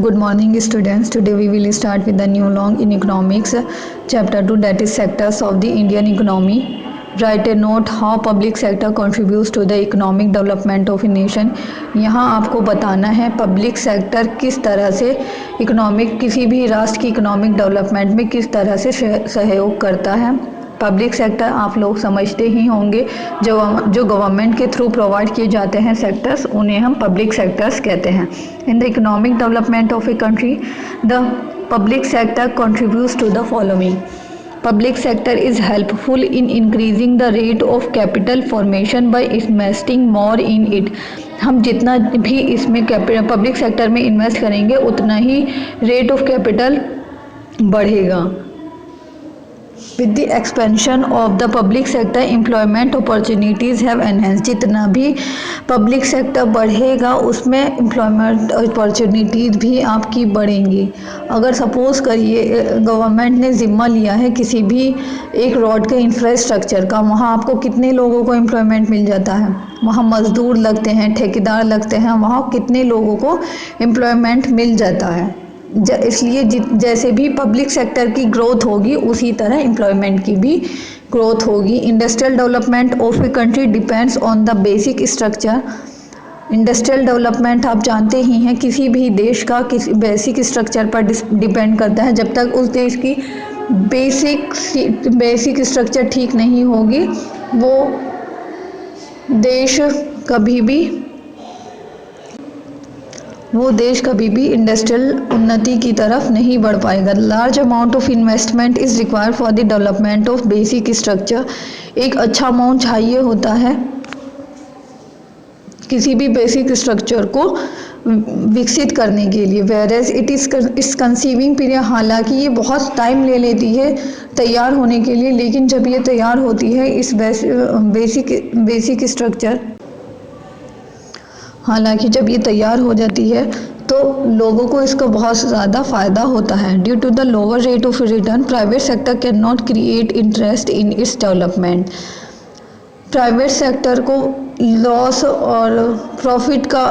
Good morning students. Today we will start with the new long in economics chapter 2, that is sectors of the Indian economy. Write a note how public sector contributes to the economic development of a nation. यहाँ आपको बताना है public sector किस तरह से किसी भी राष्ट्र की इकोनॉमिक डेवलपमेंट में किस तरह से सहयोग करता है। पब्लिक सेक्टर आप लोग समझते ही होंगे, जो गवर्नमेंट के थ्रू प्रोवाइड किए जाते हैं सेक्टर्स, उन्हें हम पब्लिक सेक्टर्स कहते हैं। In the economic development of a country the public sector contributes to the following. Public sector is helpful in increasing the rate of capital formation by investing more in it. हम जितना भी इसमें public sector में invest करेंगे उतना ही rate of capital बढ़ेगा। With the expansion of the public sector, employment opportunities have enhanced। जितना भी पब्लिक सेक्टर बढ़ेगा उसमें एम्प्लॉयमेंट अपॉर्चुनिटीज़ भी आपकी बढ़ेंगी। अगर सपोज़ करिए गवर्नमेंट ने ज़िम्मा लिया है किसी भी एक रोड के इंफ्रास्ट्रक्चर का, वहाँ आपको कितने लोगों को एम्प्लॉयमेंट मिल जाता है, वहाँ मज़दूर लगते हैं, ठेकेदार लगते हैं, वहाँ कितने लोगों को एम्प्लॉयमेंट मिल जाता है। इसलिए जैसे भी पब्लिक सेक्टर की ग्रोथ होगी उसी तरह एम्प्लॉयमेंट की भी ग्रोथ होगी। Industrial development of a country depends on the basic structure. Industrial development आप जानते ही हैं किसी भी देश का किसी बेसिक स्ट्रक्चर पर डिपेंड करता है। जब तक उस देश की बेसिक स्ट्रक्चर ठीक नहीं होगी वो देश कभी भी इंडस्ट्रियल उन्नति की तरफ नहीं बढ़ पाएगा। Large amount of investment is required for the development of basic structure. एक अच्छा अमाउंट चाहिए होता है किसी भी बेसिक स्ट्रक्चर को विकसित करने के लिए। Whereas it is conceiving period, हालांकि ये बहुत टाइम ले लेती है तैयार होने के लिए, लेकिन जब ये तैयार होती है इस बेसिक स्ट्रक्चर, हालांकि जब ये तैयार हो जाती है तो लोगों को इसका बहुत ज़्यादा फ़ायदा होता है। Due to the lower rate of return private sector can not create interest in its development. Private sector को लॉस और प्रॉफिट का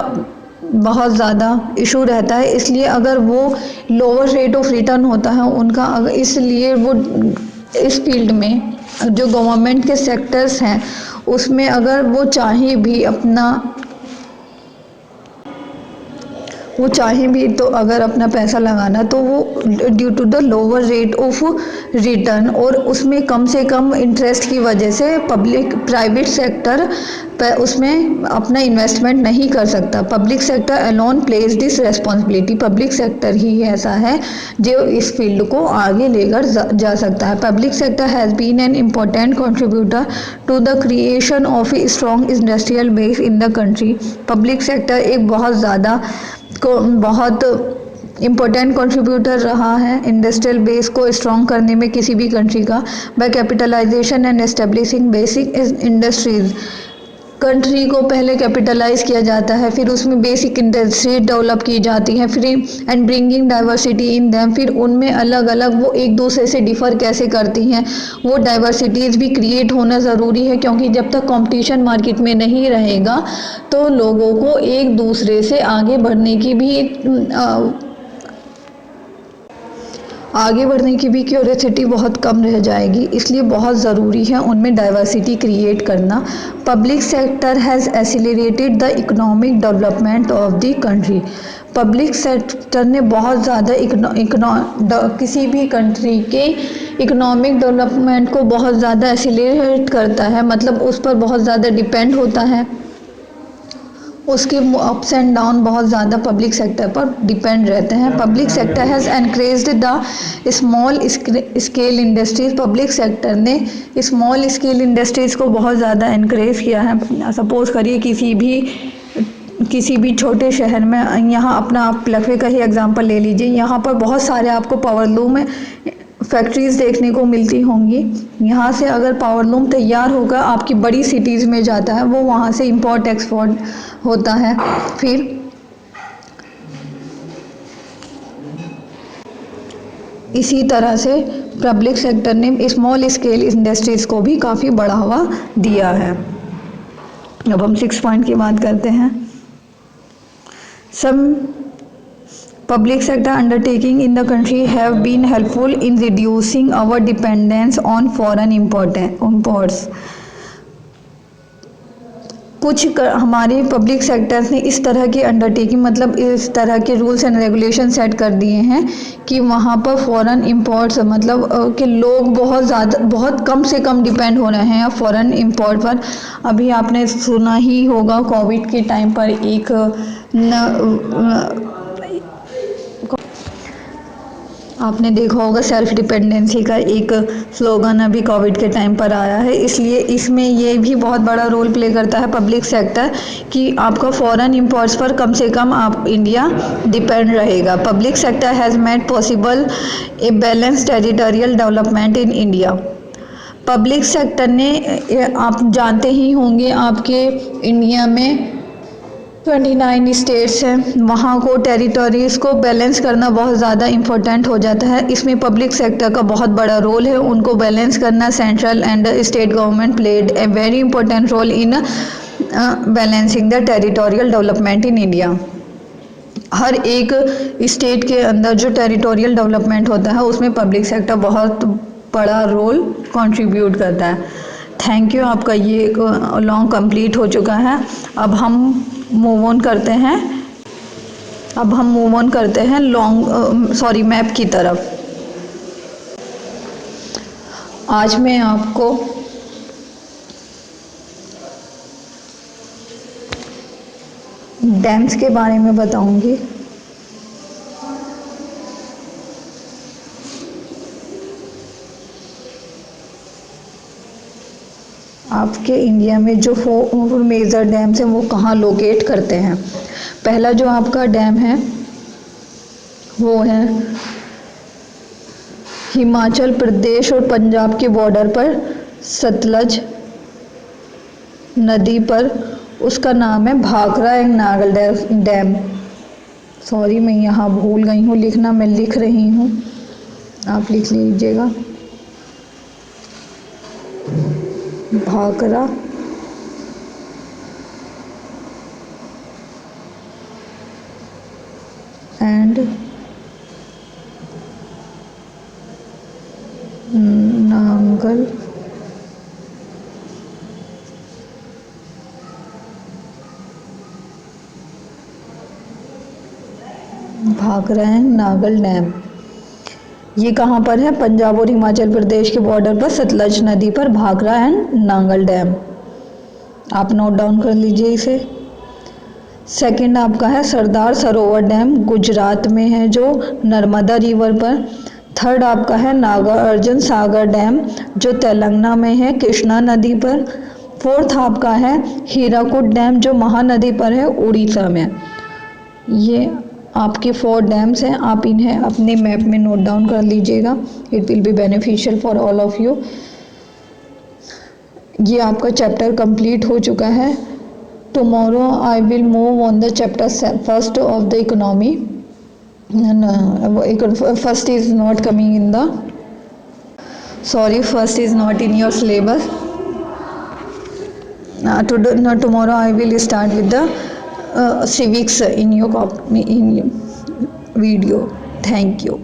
बहुत ज़्यादा इशू रहता है, इसलिए अगर वो लोअर रेट ऑफ रिटर्न होता है उनका, इसलिए वो इस फील्ड में जो गवर्नमेंट के सेक्टर्स हैं उसमें अगर वो चाहें भी तो अगर अपना पैसा लगाना तो वो due to the lower rate of return और उसमें कम से कम इंटरेस्ट की वजह से प्राइवेट सेक्टर उसमें अपना इन्वेस्टमेंट नहीं कर सकता। Public sector alone plays this responsibility. Public sector ही ऐसा है जो इस फील्ड को आगे लेकर जा सकता है। Public sector has been an important contributor to the creation of a strong industrial base in the country. Public sector एक बहुत इम्पोर्टेंट कंट्रीब्यूटर रहा है इंडस्ट्रियल बेस को स्ट्रॉन्ग करने में किसी भी कंट्री का। By capitalization and establishing basic industries, country को पहले कैपिटलाइज किया जाता है, फिर उसमें बेसिक इंडस्ट्री डेवलप की जाती हैं, फिर and bringing diversity in them, फिर उनमें अलग अलग वो एक दूसरे से डिफ़र कैसे करती हैं, वो डाइवर्सिटीज़ भी क्रिएट होना ज़रूरी है, क्योंकि जब तक कंपटीशन मार्केट में नहीं रहेगा तो लोगों को एक दूसरे से आगे बढ़ने की भी क्यूरियोसिटी बहुत कम रह जाएगी, इसलिए बहुत ज़रूरी है उनमें डाइवर्सिटी क्रिएट करना। Public sector has accelerated the economic development of the country. Public sector ने बहुत ज़्यादा किसी भी कंट्री के इकोनॉमिक डेवलपमेंट को बहुत ज़्यादा एक्सीलरेट करता है, मतलब उस पर बहुत ज़्यादा डिपेंड होता है, उसके अप्स एंड डाउन बहुत ज़्यादा पब्लिक सेक्टर पर डिपेंड रहते हैं। Public sector has encouraged the small scale industries. Public sector ने स्मॉल स्केल इंडस्ट्रीज़ को बहुत ज़्यादा एनकरेज किया है। सपोज़ करिए किसी भी छोटे शहर में, यहाँ अपना आप लखनऊ का ही एग्जांपल ले लीजिए, यहाँ पर बहुत सारे आपको पावरलूम फैक्ट्रीज़ देखने को मिलती होंगी। यहाँ से अगर पावरलूम तैयार होकर आपकी बड़ी सिटीज़ में जाता है, वो वहाँ से इंपोर्ट एक्सपोर्ट होता है। फिर इसी तरह से पब्लिक सेक्टर ने स्मॉल स्केल इंडस्ट्रीज़ को भी काफ़ी बढ़ावा दिया है। अब हम 6 पॉइंट की बात करते हैं। Some Public sector undertaking in the country have been helpful in reducing our dependence on foreign imports. हमारे पब्लिक सेक्टर्स ने इस तरह की अंडरटेकिंग मतलब इस तरह के रूल्स एंड रेगुलेशन सेट कर दिए हैं कि वहाँ पर फॉरेन इंपोर्ट्स मतलब कि लोग बहुत कम से कम डिपेंड हो रहे हैं फॉरेन इंपोर्ट पर। अभी आपने सुना ही होगा कोविड के टाइम पर एक आपने देखा होगा सेल्फ डिपेंडेंसी का एक स्लोगन अभी कोविड के टाइम पर आया है, इसलिए इसमें ये भी बहुत बड़ा रोल प्ले करता है पब्लिक सेक्टर कि आपका फॉरेन इंपोर्ट्स पर कम से कम आप इंडिया डिपेंड रहेगा। Public sector has made possible a balance territorial development in India. Public sector ने आप जानते ही होंगे आपके इंडिया में 29 स्टेट्स हैं, वहाँ को टेरिटरीज को बैलेंस करना बहुत ज़्यादा इम्पोर्टेंट हो जाता है। इसमें पब्लिक सेक्टर का बहुत बड़ा रोल है, उनको बैलेंस करना। Central and state government played a very important role in balancing the territorial development in India. हर एक स्टेट के अंदर जो टेरिटोरियल डेवलपमेंट होता है उसमें पब्लिक सेक्टर बहुत बड़ा रोल कंट्रीब्यूट करता है। थैंक यू, आपका ये लॉन्ग कंप्लीट हो चुका है। अब हम मूव ऑन करते हैं मैप की तरफ। आज मैं आपको डैम्स के बारे में बताऊंगी। आपके इंडिया में जो 4 मेजर डैम्स हैं वो कहाँ लोकेट करते हैं। पहला जो आपका डैम है वो है हिमाचल प्रदेश और पंजाब के बॉर्डर पर सतलज नदी पर, उसका नाम है Bhakhra and Nangal dam. Sorry मैं यहाँ भूल गई हूँ लिखना, मैं लिख रही हूँ, आप लिख लीजिएगा। Bhakhra and Nangal Bhakhra and Nangal dam, ये कहाँ पर है? पंजाब और हिमाचल प्रदेश के बॉर्डर पर सतलज नदी पर भाखड़ा एंड नांगल डैम। आप नोट डाउन कर लीजिए इसे। सेकंड आपका है सरदार सरोवर डैम, गुजरात में है जो नर्मदा रिवर पर। थर्ड आपका है नागार्जुन सागर डैम जो तेलंगाना में है कृष्णा नदी पर। फोर्थ आपका है हीराकुड डैम जो महानदी पर है उड़ीसा में। ये आपके 4 डैम्स हैं, आप इन्हें अपने मैप में नोट डाउन कर लीजिएगा। It will be beneficial for all of you. ये आपका चैप्टर कंप्लीट हो चुका है। Tomorrow I will move on the chapter first of the economy. First is not coming in the first is not in your syllabus. Tomorrow I will start with the civics in your video. Thank you.